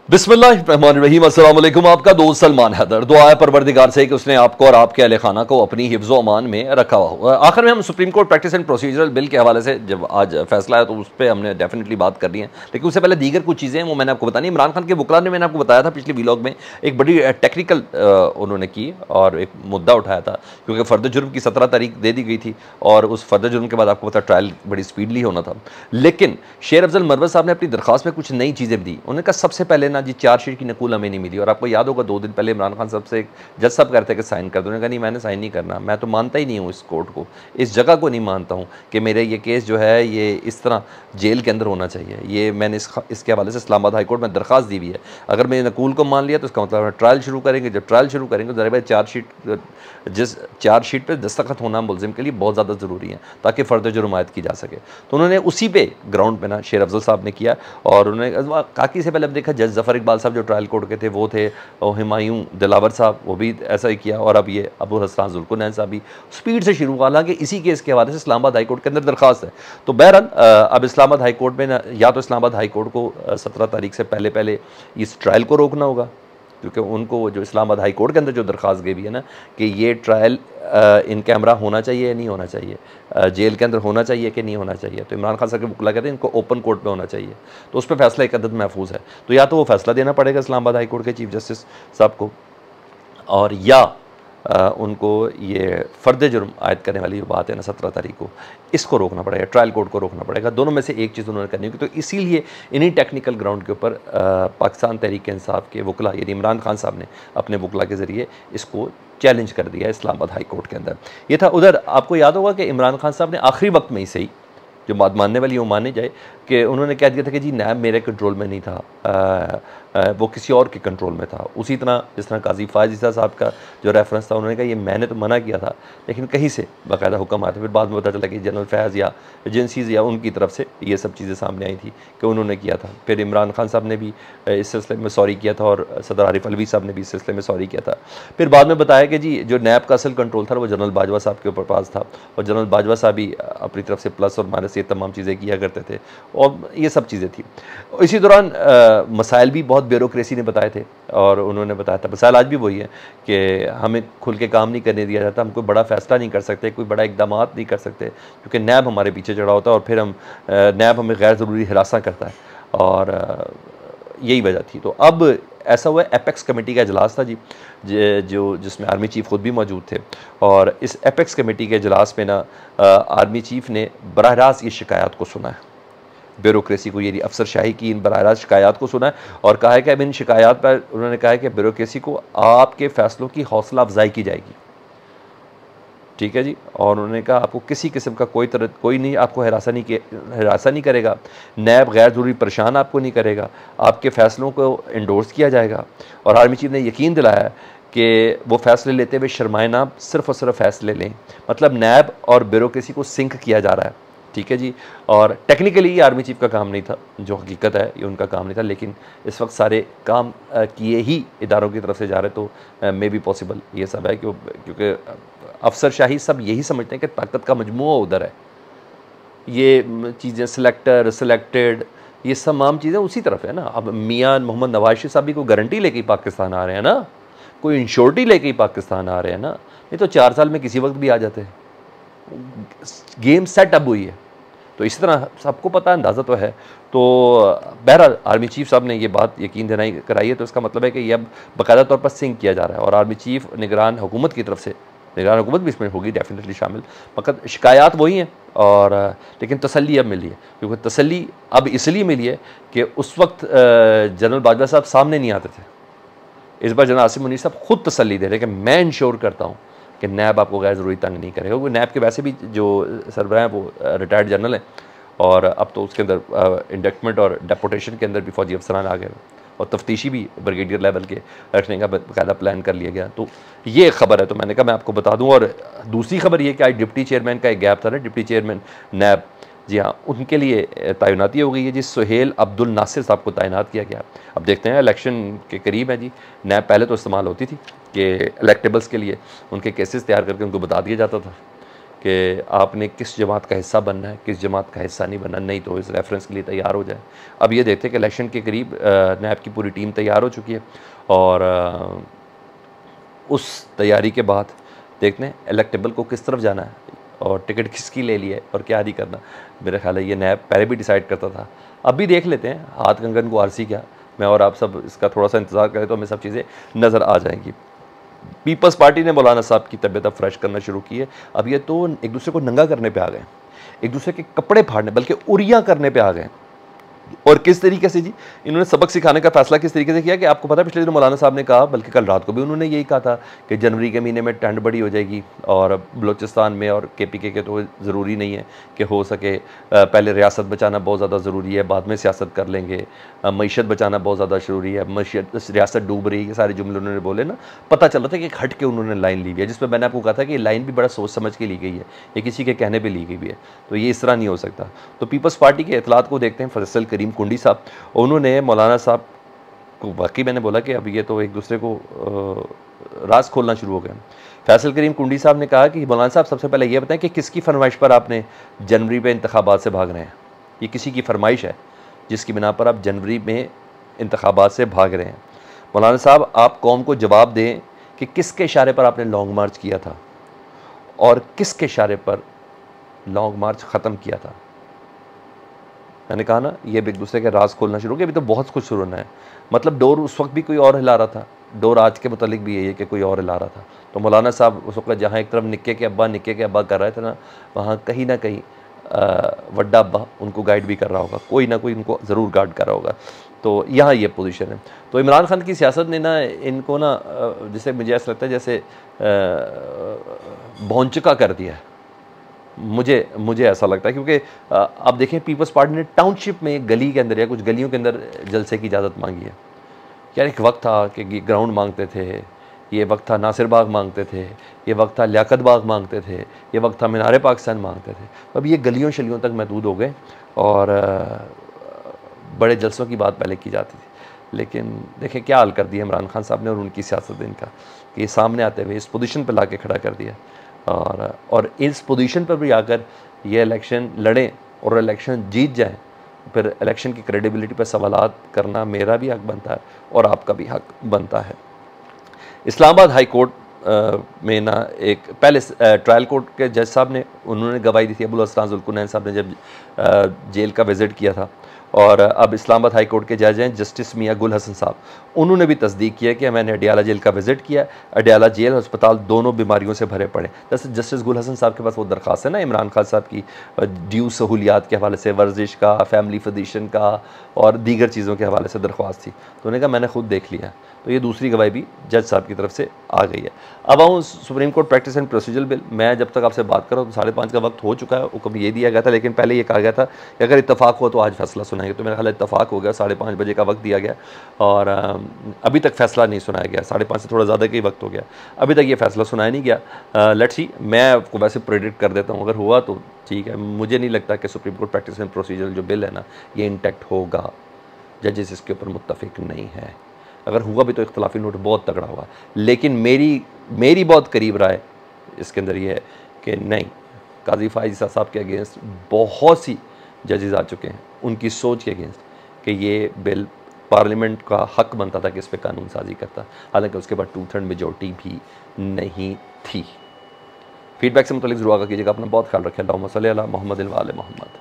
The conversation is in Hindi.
बिस्मिल्लाहिर्रहमानिर्रहीम, अस्सलाम वालेकुम। आपका दोस्त सलमान हैदर। दुआ है परवरदिगार से कि उसने आपको और आपके अहले खाना को अपनी हिफ्ज़ व अमान में रखा हुआ। आखिर में हम supreme court practice and procedural bill के हवाले से जब आज फैसला है तो उस पर हमने डेफिनेटली बात करनी है, लेकिन उससे पहले दीगर कुछ चीज़ें हैं वो मैंने आपको बतानी। इमरान खान के वकला ने, मैंने आपको बताया था पिछले व्लॉग में, एक बड़ी टेक्निकल उन्होंने की और एक मुद्दा उठाया था, क्योंकि फ़र्द जुर्म की 17 तारीख दे दी गई थी और उस फ़र्द जुर्म के बाद आपको पता ट्रायल बड़ी स्पीडली होना था। लेकिन शेर अफजल मरवत साहब ने अपनी दरख्वास्त में कुछ नई चीज़ें दी। उन्होंने कहा सबसे पहले ना जी चार्जशीट की नकूल हमें नहीं मिली, और आपको याद होगा 2 दिन पहले इमरान खान साहब से जज साहब कहते हैं कि साइन कर दो। उन्होंने कहा नहीं, मैंने साइन नहीं करना, मैं तो मानता ही नहीं हूँ इस कोर्ट को, इस जगह को नहीं मानता हूँ कि मेरे ये केस जो है ये इस तरह जेल के अंदर होना चाहिए। ये मैंने इसके हवाले से इस्लामाबाद हाई कोर्ट में दरख्वास्त दी हुई है। अगर मैंने नकूल को मान लिया तो इसका मतलब ट्रायल शुरू करेंगे। जब ट्रायल शुरू करेंगे तो ज़रा जिस चार्जशीट पर दस्तखत होना मुलजिम के लिए बहुत ज़्यादा ज़रूरी है ताकि फ़र्द जुर्म आयद की जा सके। तो उन्होंने उसी पे ग्राउंड पे ना शेर अफजल साहब ने किया, और उन्होंने काकी से पहले देखा जज जफ़र इकबाल साहब जो ट्रायल कोर्ट के थे वो थे, और हुमायूं दिलावर साहब वो भी ऐसा ही किया, और अब ये अबू हसन जुल्कुनैन साहब भी स्पीड से शुरू। हालांकि इसी केस के हवाले से इस्लामाबाद हाई कोर्ट के अंदर दरख्वास्त है। तो बहरहाल अब इस्लामाबाद हाई कोर्ट में ना, या तो इस्लामाबाद हाई कोर्ट को 17 तारीख से पहले पहले इस ट्रायल को रोकना होगा, क्योंकि उनको जो इस्लामाबाद हाई कोर्ट के अंदर जो दरख्वास्त गई है ना कि ये ट्रायल इन कैमरा होना चाहिए या नहीं होना चाहिए, जेल के अंदर होना चाहिए कि नहीं होना चाहिए, तो इमरान खान साहब के वकला कहते हैं इनको ओपन कोर्ट में होना चाहिए। तो उस पर फैसला एक अदद महफूज है, तो या तो वो फैसला देना पड़ेगा इस्लामाबाद हाई कोर्ट के चीफ जस्टिस साहब को, और या उनको ये फ़र्द जुर्म आयद करने वाली जो बात है ना 17 तारीख को, इसको रोकना पड़ेगा, ट्रायल कोर्ट को रोकना पड़ेगा। दोनों में से एक चीज़ उन्होंने करनी होगी। तो इसीलिए इन्हीं टेक्निकल ग्राउंड के ऊपर पाकिस्तान तहरीक इंसाफ के वकला यानी इमरान खान साहब ने अपने वकला के ज़रिए इसको चैलेंज कर दिया इस्लामाबाद हाई कोर्ट के अंदर। ये था। उधर आपको याद होगा कि इमरान खान साहब ने आखिरी वक्त में ही सही, जो बात मानने वाली वो मानी जाए, कि उन्होंने कह दिया था कि जी नैब मेरे कंट्रोल में नहीं था, वो किसी और के कंट्रोल में था। उसी तरह जिस तरह काजी फ़ायज़ ईसा साहब का जो रेफरेंस था, उन्होंने कहा ये मैंने तो मना किया था, लेकिन कहीं से बाकायदा हुक्म आते, फिर बाद में पता चला कि जनरल फैज़ या एजेंसीज़ या उनकी तरफ से ये सब चीज़ें सामने आई थी कि उन्होंने किया था। फिर इमरान खान साहब ने भी इस सिलसिले में सॉरी किया था, और सदर आरिफ अलवी साहब ने भी इस सिलसिले में सॉरी किया था। फिर बाद में बताया कि जी जो नैब का असल कंट्रोल था वो जनरल बाजवा साहब के ऊपर पास था, और जनरल बाजवा साहब भी अपनी तरफ से प्लस और माइनस ये तमाम चीज़ें किया करते थे, और ये सब चीज़ें थी। इसी दौरान मसाइल भी बहुत ब्यूरोक्रेसी ने बताए थे, और उन्होंने बताया था मसाइल आज भी वही है कि हमें खुल के काम नहीं करने दिया जाता, हम कोई बड़ा फैसला नहीं कर सकते, कोई बड़ा इकदाम नहीं कर सकते, क्योंकि नैब हमारे पीछे चढ़ा होता है, और फिर हम नैब हमें गैर ज़रूरी हिरासा करता है, और यही वजह थी। तो अब ऐसा हुआ, एपेक्स कमेटी का इजलास था जी, जो जिसमें आर्मी चीफ़ खुद भी मौजूद थे, और इस एपेक्स कमेटी के इजलास में ना आर्मी चीफ़ ने बराह रास्त ये शिकायत को सुना है, ब्यूरोक्रेसी को, यानी अफसरशाही की इन बराह रास्त शिकायत को सुना है, और कहा है कि अब इन शिकायत पर उन्होंने कहा है कि ब्यूरोक्रेसी को आपके फ़ैसलों की हौसला अफजाई की जाएगी। ठीक है जी। और उन्होंने कहा आपको किसी किस्म का कोई नहीं आपको हिरासा नहीं करेगा, नैब गैर ज़रूरी परेशान आपको नहीं करेगा, आपके फ़ैसलों को इंडोर्स किया जाएगा। और आर्मी चीफ ने यकीन दिलाया कि वो फ़ैसले लेते हुए शर्माए ना, सिर्फ़ और सिर्फ फ़ैसले लें। मतलब नैब और ब्यूरोक्रेसी को सिंक किया जा रहा है। ठीक है जी। और टेक्निकली ये आर्मी चीफ का काम नहीं था, जो हकीकत है ये उनका काम नहीं था, लेकिन इस वक्त सारे काम किए ही इदारों की तरफ से जा रहे, तो मे बी पॉसिबल ये सब है क्योंकि अफसरशाही सब यही समझते हैं कि ताकत का मजमूआ उधर है। ये चीज़ें सिलेक्टेड ये तमाम चीज़ें उसी तरफ है ना। अब मियाँ मोहम्मद नवाज शरीफ साहब भी कोई गारंटी लेके ही पाकिस्तान आ रहे हैं ना, कोई इंश्योरिटी लेके ही पाकिस्तान आ रहे हैं ना, नहीं तो 4 साल में किसी वक्त भी आ जाते हैं। गेम सेट अब हुई है, तो इसी तरह सबको पता है, अंदाज़ा तो है। तो बहरहाल आर्मी चीफ साहब ने ये बात यकीन कराई है, तो इसका मतलब है कि ये अब बाकायदा तौर पर सिंक किया जा रहा है, और आर्मी चीफ निगरान हुकूमत की तरफ से, निगरान हुकूमत भी इसमें होगी डेफिनेटली शामिल, मगर शिकायत वही हैं, और लेकिन तसल्ली अब मिली है, क्योंकि तसल्ली अब इसलिए मिली है कि उस वक्त जनरल बाजवा साहब सामने नहीं आते थे। इस बार जनरल आसिम मुनीर साहब खुद तसल्ली दे रहे हैं कि मैं इंश्योर करता हूँ कि नैब आपको गैर ज़रूरी तंग नहीं करेगा, क्योंकि नैब के वैसे भी जो सरबराह हैं वो रिटायर्ड जनरल हैं, और अब तो उसके अंदर इंडक्टमेंट और डेपुटेशन के अंदर भी फौजी अफसरान आ गए, और तफ्तीशी भी ब्रिगेडियर लेवल के रखने का बाकायदा प्लान कर लिया गया। तो ये खबर है, तो मैंने कहा मैं आपको बता दूं। और दूसरी खबर ये कि आज डिप्टी चेयरमैन का एक गैप था ना, डिप्टी चेयरमैन नैब, जी हाँ, उनके लिए तैनाती हो गई है जी। सुहेल अब्दुल नासिर साहब को तैनात किया गया। अब देखते हैं, इलेक्शन के करीब है जी। नैब पहले तो इस्तेमाल होती थी कि इलेक्टेबल्स के लिए उनके केसेस तैयार करके उनको बता दिया जाता था कि आपने किस जमात का हिस्सा बनना है, किस जमात का हिस्सा नहीं बनना, नहीं तो इस रेफरेंस के लिए तैयार हो जाए। अब ये देखते हैं कि इलेक्शन के करीब नैब की पूरी टीम तैयार हो चुकी है और उस तैयारी के बाद देखते हैं इलेक्टेबल को किस तरफ जाना है और टिकट किसकी ले ली है और क्या नहीं करना। मेरा ख्याल है ये नैब पहले भी डिसाइड करता था, अब भी देख लेते हैं हाथ कंगन को आरसी क्या। मैं और आप सब इसका थोड़ा सा इंतज़ार करें तो हमें सब चीज़ें नज़र आ जाएंगी। पीपल्स पार्टी ने मौलाना साहब की तबीयत अब फ्रेश करना शुरू की है। अब ये तो एक दूसरे को नंगा करने पे आ गए, एक दूसरे के कपड़े फाड़ने बल्कि उरियाँ करने पे आ गए। और किस तरीके से जी इन्होंने सबक सिखाने का फैसला किस तरीके से किया कि आपको पता है पिछले दिनों मौलाना साहब ने कहा, बल्कि कल रात को भी उन्होंने यही कहा था कि जनवरी के महीने में ठंड बड़ी हो जाएगी और बलूचिस्तान में और KPK के तो ज़रूरी नहीं है कि हो सके, पहले रियासत बचाना बहुत ज़्यादा ज़रूरी है, बाद में सियासत कर लेंगे, मीशत बचाना बहुत ज़्यादा ज़रूरी है, रियासत डूब रही है, ये सारे जुमले उन्होंने बोले ना। पता चला था कि हट के उन्होंने लाइन ली हुई है, जिसमें मैंने आपको कहा था कि लाइन भी बड़ा सोच समझ के ली गई है, ये किसी के कहने पर ली गई भी है, तो ये इस तरह नहीं हो सकता। तो पीपल्स पार्टी के इतलात को देखते हैं। फैसल करीम कुंडी साहब, उन्होंने मौलाना साहब को, वाकई मैंने बोला कि अब ये तो एक दूसरे को राज खोलना शुरू हो गया। फैसल करीम कुंडी साहब ने कहा कि मौलाना साहब सबसे पहले ये बताएं कि किसकी फरमाइश पर आपने जनवरी में इंतखाबात से भाग रहे हैं। ये किसी की फरमाइश है जिसकी बिना पर आप जनवरी में इंतखाबात से भाग रहे हैं। मौलाना साहब आप कौम को जवाब दें कि किसके इशारे पर आपने लॉन्ग मार्च किया था और किसके इशारे पर लॉन्ग मार्च ख़त्म किया था। मैंने कहा ना, ये भी एक दूसरे के राज खोलना शुरू हो गया। अभी तो बहुत कुछ शुरू होना है। मतलब डोर उस वक्त भी कोई और हिला रहा था, डोर आज के मुतालिक भी यही है कि कोई और हिला रहा था। तो मौलाना साहब उस वक्त जहाँ एक तरफ निक्के के अब्बा कर रहे थे ना, वहाँ कहीं ना कहीं वड्डा अब्बा उनको गाइड भी कर रहा होगा, कोई ना कोई उनको ज़रूर गाइड कर रहा होगा। तो यहाँ ये पोजीशन है। तो इमरान खान की सियासत ने ना इनको ना जैसे मुझे ऐसा लगता है जैसे भौंचका कर दिया है। मुझे ऐसा लगता है क्योंकि अब देखें पीपल्स पार्टी ने टाउनशिप में गली के अंदर या कुछ गलियों के अंदर जलसे की इजाज़त मांगी है। यार एक वक्त था कि ग्राउंड मांगते थे, ये वक्त था नासिर बाग मांगते थे, ये वक्त था लियाकत बाग मांगते थे, ये वक्त था मीनार पाकिस्तान मांगते थे। अब ये गलियों शलियों तक महदूद हो गए और बड़े जलसों की बात पहले की जाती थी। लेकिन देखें क्या हाल कर दिया इमरान खान साहब ने और उनकी सियासत इनका, कि ये सामने आते हुए इस पोजीशन पर ला के खड़ा कर दिया और इस पोजीशन पर भी आकर ये इलेक्शन लड़ें और इलेक्शन जीत जाएं, फिर इलेक्शन की क्रेडिबिलिटी पर सवालात करना मेरा भी हक बनता है और आपका भी हक बनता है। इस्लामाबाद हाई कोर्ट में ना एक पहले ट्रायल कोर्ट के जज साहब ने उन्होंने गवाही दी थी, अबुल हसन जुल्कुनैन साहब ने जब जेल का विज़िट किया था। और अब इस्लामाबाद हाई कोर्ट के जज हैं जस्टिस मियां गुल हसन साहब, उन्होंने भी तस्दीक किया कि मैंने अडियाला जेल का विज़िट किया। अडियाला जेल और अस्पताल दोनों बीमारियों से भरे पड़े। जस्टिस गुल हसन साहब के पास वो दरख्वास्त है ना इमरान खान साहब की ड्यू सहूलियात के हवाले से, वर्जिश का, फैमिली फिजिशियन का और दीगर चीज़ों के हवाले से दरख्वास्त थी। तो उन्होंने कहा मैंने खुद देख लिया। तो ये दूसरी गवाही भी जज साहब की तरफ से आ गई है। अब आऊँ supreme court practice and procedural bill. मैं जब तक आपसे बात कर रहा हूँ तो 5:30 का वक्त हो चुका है। हुक्म ये दिया गया था, लेकिन पहले ये कहा गया था कि अगर इत्तफाक हो तो आज फैसला सुनाएंगे। तो मेरा ख्याल इत्तफाक हो गया, 5:30 बजे का वक्त दिया गया और अभी तक फैसला नहीं सुनाया गया। 5:30 से थोड़ा ज़्यादा का ही वक्त हो गया, अभी तक ये फैसला सुनाया नहीं गया। लेट्स सी, मैं आपको वैसे प्रेडिक्ट कर देता हूँ, अगर हुआ तो ठीक है। मुझे नहीं लगता कि supreme court practice and procedural जो बिल है ना, ये इंटैक्ट होगा। जजेस इसके ऊपर मुत्तफिक नहीं है। अगर हुआ भी तो इख्तलाफी नोट बहुत तगड़ा होगा। लेकिन मेरी बहुत करीब राय इसके अंदर ये है कि नहीं, काजी फाइज साहब के अगेंस्ट बहुत सी जजेस आ चुके हैं, उनकी सोच के अगेंस्ट, कि ये बिल पार्लियामेंट का हक बनता था कि इस पर कानून साजी करता, हालांकि उसके बाद 2/3 मेजॉरिटी भी नहीं थी। फीडबैक से मुतल्लिक ज़रूर आगा कीजिएगा। अपना बहुत ख्याल रखें। अल्लाहुम्मा सल्ली अला मुहम्मद व आले मुहम्मद।